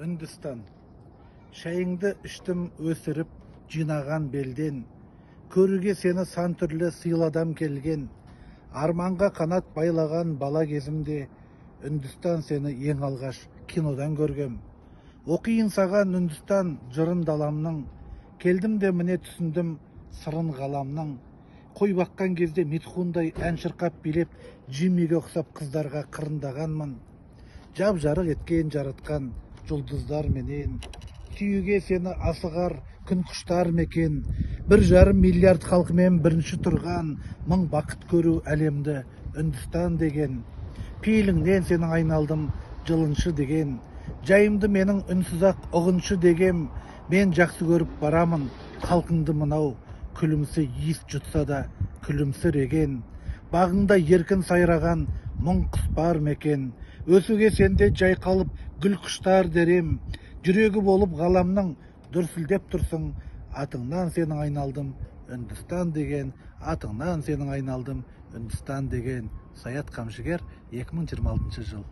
Үндістан. Шайыңды іштім өсіріп, жинаған белден. Көріге сені сан түрлі сыйладам келген. Арманға қанат байлаған бала кезімде, Үндістан сені ең алғаш кинодан көргем. Оқиын саған Үндістан жырын даламның. Келдім де міне түсіндім сырын ғаламның. Қой баққан кезде Митхундай ән шырқап билеп, Джиммиге ұқсап қыздарға қырындағанмын. Жап жарық еткен жаратқан жұлдыздар менен. Сүйуге сені асығар күн құштар мекен. 1,5 миллиард халқымен бірінші тұрған, мың бақыт көру әлемді Үндістан деген. Пейіліңнен сенің айналдым жылыншы деген. Жайымды менің үнсіз ақ ұғыншы дегем. Мен жақсы көріп барамын халқыңды мынау. Күлімсі иіс жұтса да күлімсіреген. Бағыңда еркін сайраған мұң құс бар мекен. Өсуге сенде жайқалып гүл құштар дерем. Жүрегі болып ғаламның дүрсілдеп тұрсың. Атыңнан сенің айналдым Үндістан деген. Атыңнан сенің айналдым Үндістан деген. Саят Қамшыгер, 2026 жыл.